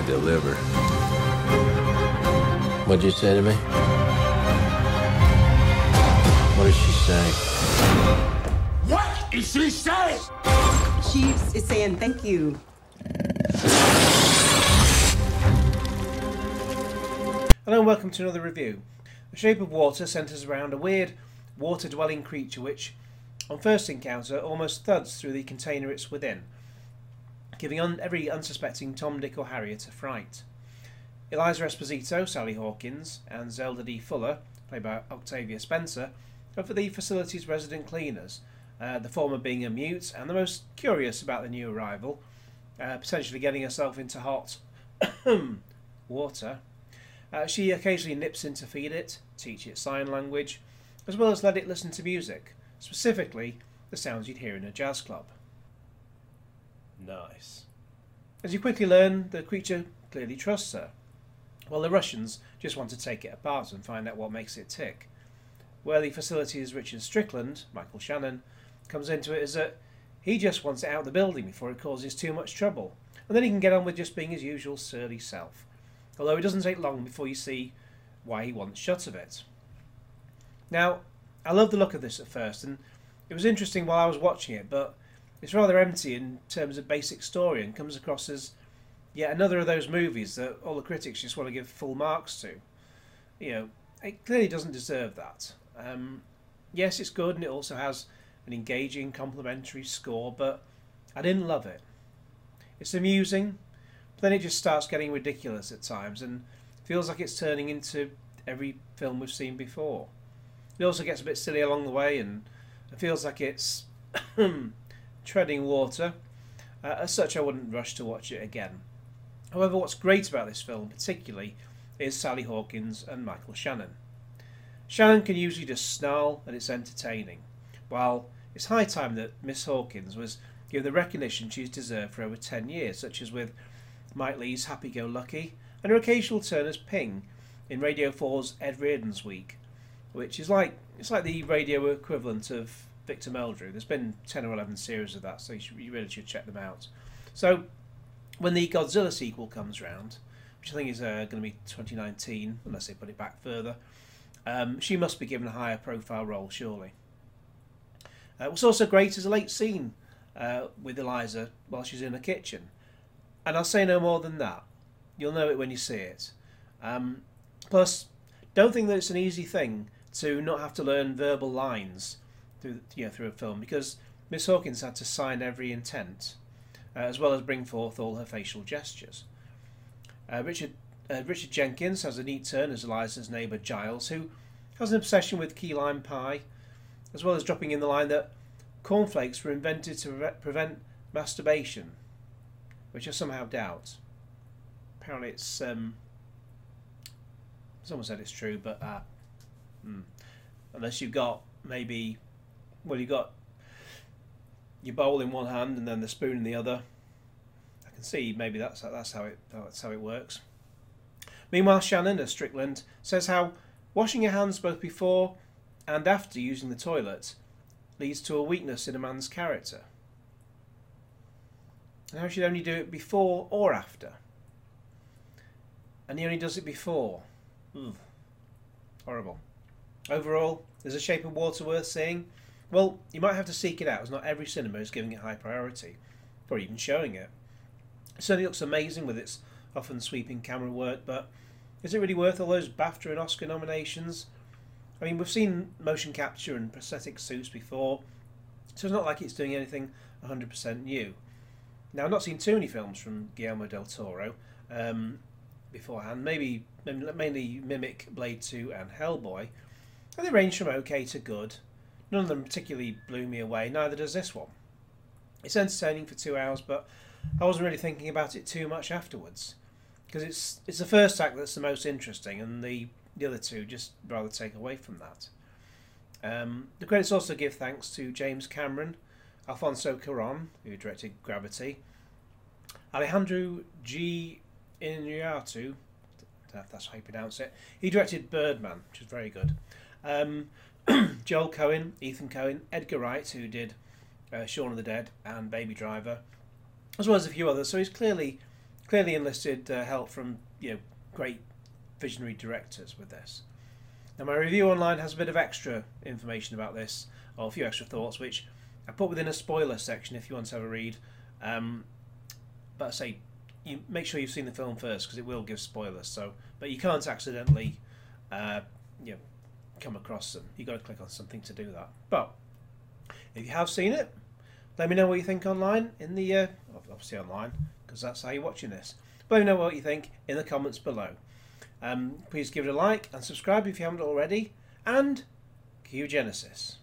deliver. What'd you say to me? What did she say? What is she saying? She is saying thank you. Hello and welcome to another review. The Shape of Water centres around a weird water-dwelling creature which, on first encounter, almost thuds through the container it's within, giving every unsuspecting Tom, Dick or Harriet a fright. Eliza Esposito, Sally Hawkins, and Zelda D. Fuller, played by Octavia Spencer, are for the facility's resident cleaners, the former being a mute and the most curious about the new arrival, potentially getting herself into hot water. She occasionally nips in to feed it, teach it sign language, as well as let it listen to music, specifically the sounds you'd hear in a jazz club. Nice. As you quickly learn, the creature clearly trusts her, while the Russians just want to take it apart and find out what makes it tick. Where the facility's Richard Strickland, Michael Shannon, comes into it is that he just wants it out of the building before it causes too much trouble, and then he can get on with just being his usual surly self. Although it doesn't take long before you see why he wants shut of it. Now, I loved the look of this at first, and it was interesting while I was watching it, but it's rather empty in terms of basic story and comes across as yet another of those movies that all the critics just want to give full marks to. You know, it clearly doesn't deserve that. Yes, it's good and it also has an engaging, complimentary score, but I didn't love it. It's amusing, but then it just starts getting ridiculous at times and feels like it's turning into every film we've seen before. It also gets a bit silly along the way and it feels like it's treading water. As such, I wouldn't rush to watch it again. However, what's great about this film particularly is Sally Hawkins and Michael Shannon. Shannon can usually just snarl and it's entertaining, while it's high time that Miss Hawkins was given the recognition she's deserved for over 10 years, such as with Mike Leigh's Happy-Go-Lucky and her occasional turn as Ping in Radio 4's Ed Reardon's Week, which is like the radio equivalent of Victor Meldrew. There's been 10 or 11 series of that, so you really should check them out. So when the Godzilla sequel comes round, which I think is going to be 2019, unless they put it back further, she must be given a higher profile role, surely. What's also great is a late scene with Eliza while she's in the kitchen. And I'll say no more than that. You'll know it when you see it. Plus, don't think that it's an easy thing to not have to learn verbal lines through a film, because Miss Hawkins had to sign every intent, as well as bring forth all her facial gestures. Richard Jenkins has a neat turn as Eliza's neighbour Giles, who has an obsession with key lime pie, as well as dropping in the line that cornflakes were invented to prevent masturbation, which I somehow doubt. Apparently it's someone said it's true, but unless you've got maybe, well, you've got your bowl in one hand and then the spoon in the other. I can see maybe that's how it works. Meanwhile, Shannon, as Strickland, says how washing your hands both before and after using the toilet leads to a weakness in a man's character. And how should only do it before or after? And he only does it before. Ugh. Horrible. Overall, is The Shape of Water worth seeing? Well, you might have to seek it out, as not every cinema is giving it high priority, or even showing it. It certainly looks amazing with its often sweeping camera work, but is it really worth all those BAFTA and Oscar nominations? I mean, we've seen motion capture and prosthetic suits before, so it's not like it's doing anything 100% new. Now, I've not seen too many films from Guillermo del Toro beforehand, mainly Mimic, Blade 2 and Hellboy, and they range from okay to good. None of them particularly blew me away, neither does this one. It's entertaining for 2 hours, but I wasn't really thinking about it too much afterwards, because it's the first act that's the most interesting, and the other two just rather take away from that. The credits also give thanks to James Cameron, Alfonso Cuarón, who directed Gravity, Alejandro G. Inarritu, I don't know if that's how you pronounce it, he directed Birdman, which is very good. Joel Cohen, Ethan Cohen, Edgar Wright, who did Shaun of the Dead and Baby Driver, as well as a few others, so he's clearly clearly enlisted help from great visionary directors with this. Now my review online has a bit of extra information about this, or a few extra thoughts, which I put within a spoiler section if you want to have a read. But I say, you make sure you've seen the film first because it will give spoilers. So, but you can't accidentally, come across them. You've got to click on something to do that. But if you have seen it, let me know what you think online in the obviously online because that's how you're watching this. But let me know what you think in the comments below. Please give it a like and subscribe if you haven't already. And cue Genesis.